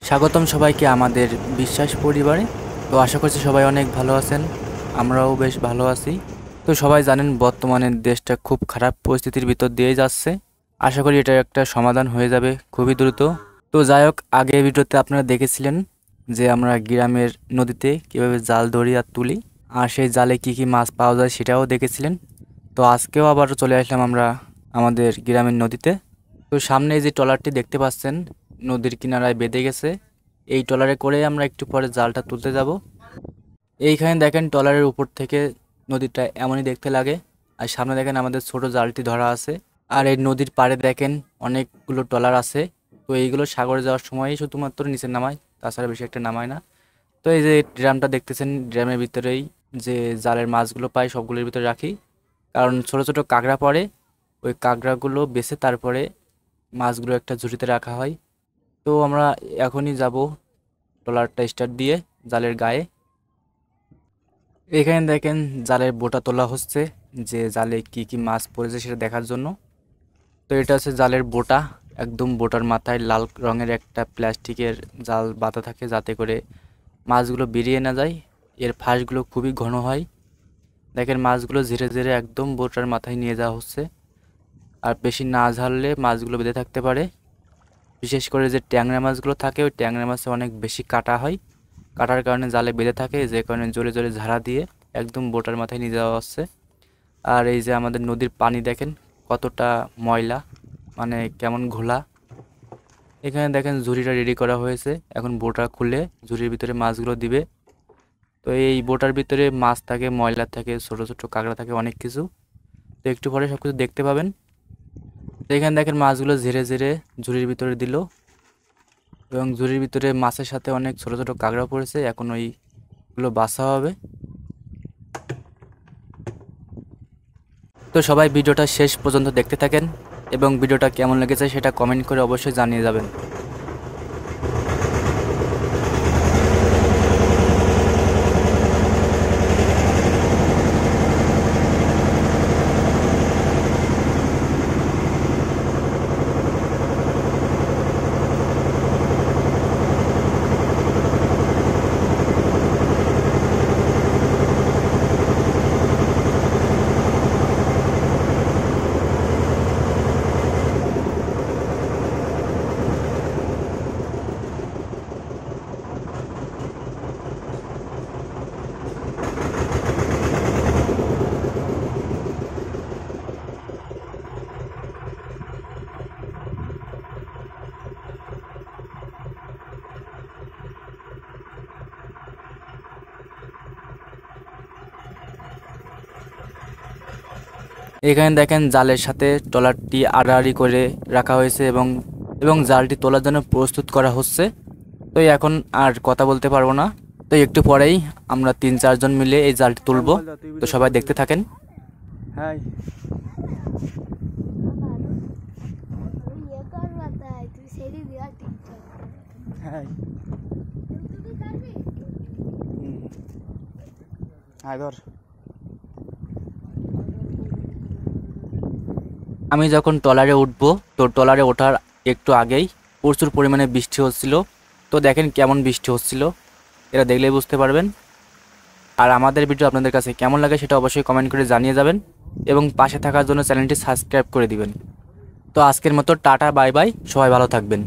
স্বাগতম সবাইকে আমাদের বিশ্বাস পরিবারে। তো আশা করছি সবাই অনেক ভালো আছেন, আমরাও বেশ ভালো আছি। তো সবাই জানেন বর্তমানে দেশটা খুব খারাপ পরিস্থিতির ভিতর দিয়ে যাচ্ছে। আশা করি এটা একটা সমাধান হয়ে যাবে খুবই দ্রুত। তো যাই হোক, আগের ভিডিওতে আপনারা দেখেছিলেন যে আমরা গ্রামের নদীতে কীভাবে জাল ধরি আর তুলি, আর সেই জালে কি কি মাছ পাওয়া যায় সেটাও দেখেছিলেন। তো আজকেও আবার চলে আসলাম আমরা আমাদের গ্রামের নদীতে। তো সামনে যে ট্রলারটি দেখতে পাচ্ছেন নদীর কিনারায় বেঁধে গেছে, এই ট্রলারে করে আমরা একটু পরে জালটা তুলতে যাব। এইখানে দেখেন ট্রলারের উপর থেকে নদীটা এমনই দেখতে লাগে, আর সামনে দেখেন আমাদের ছোট জালটি ধরা আছে। আর এই নদীর পাড়ে দেখেন অনেকগুলো ট্রলার আছে। তো এইগুলো সাগরে যাওয়ার সময়ই শুধুমাত্র নিচে নামায়, তাছাড়া বেশি একটা নামায় না। তো এই যে ড্রামটা দেখতেছেন, ড্রামের ভিতরেই যে জালের মাছগুলো পাই সবগুলোর ভিতরে রাখি, কারণ ছোট ছোট কাঁকড়া পড়ে, ওই কাঁকড়াগুলো বেছে তারপরে মাছগুলো একটা ঝুড়িতে রাখা হয়। তো আমরা এখনই যাব ট্রলারটা স্টার্ট দিয়ে জালের গায়ে। এখানে দেখেন জালের বোটা তোলা হচ্ছে, যে জালে কি কি মাছ পড়েছে সেটা দেখার জন্য। তো এটা হচ্ছে জালের বোটা, একদম বোটার মাথায় লাল রঙের একটা প্লাস্টিকের জাল বাঁধা থাকে যাতে করে মাছগুলো বেরিয়ে না যায়। এর ফাঁসগুলো খুবই ঘন হয়। দেখেন মাছগুলো ধীরে ধীরে একদম বোটার মাথায় নিয়ে যাওয়া হচ্ছে, আর বেশি না ঝাড়লে মাছগুলো বেঁধে থাকতে পারে। বিশেষ করে যে ট্যাংরা মাছগুলো থাকে, ওই ট্যাংরা মাছে অনেক বেশি কাটা হয়, কাটার কারণে জালে বেঁধে থাকে, যে কারণে জোরে জোরে ঝাড়া দিয়ে একদম বোটার মাথায় নিয়ে যাওয়া হচ্ছে। আর এই যে আমাদের নদীর পানি দেখেন কতটা ময়লা, মানে কেমন ঘোলা। এখানে দেখেন ঝুড়িটা রেডি করা হয়েছে, এখন বোটা খুলে ঝুড়ির ভিতরে মাছগুলো দিবে। তো এই বোটার ভিতরে মাছ থাকে, ময়লা থাকে, ছোট ছোট কাঁকড়া থাকে, অনেক কিছু। তো একটু পরে সব কিছু দেখতে পাবেন। তো এখানে দেখেন মাছগুলো ধীরে ধীরে ঝুড়ির ভিতরে দিল, এবং ঝুড়ির ভিতরে মাছের সাথে অনেক ছোট ছোট কাঁকড়া পড়েছে, এখন ওইগুলো বাছা হবে। তো সবাই ভিডিওটা শেষ পর্যন্ত দেখতে থাকেন, এবং ভিডিওটা কেমন লেগেছে সেটা কমেন্ট করে অবশ্যই জানিয়ে যাবেন। এখানে দেখেন জালের সাথে ট্রলারটি আড়াআড়ি করে রাখা হয়েছে, এবং এবং জালটি তোলার জন্য প্রস্তুত করা হচ্ছে। তো এখন আর কথা বলতে পারবো না, তো একটু পরেই আমরা 3-4 জন মিলে এই জালটি তুলবো। তো সবাই দেখতে থাকেন। হ্যাঁ, হ্যাঁ, হ্যাঁ, ধর। আমি যখন ট্রলারে উঠবো, তো ট্রলারে ওঠার একটু আগেই প্রচুর পরিমাণে বৃষ্টি হচ্ছিল। তো দেখেন কেমন বৃষ্টি হচ্ছিল, এটা দেখলেই বুঝতে পারবেন। আর আমাদের ভিডিও আপনাদের কাছে কেমন লাগে সেটা অবশ্যই কমেন্ট করে জানিয়ে যাবেন, এবং পাশে থাকার জন্য চ্যানেলটি সাবস্ক্রাইব করে দিবেন। তো আজকের মতো টাটা, বাই বাই, সবাই ভালো থাকবেন।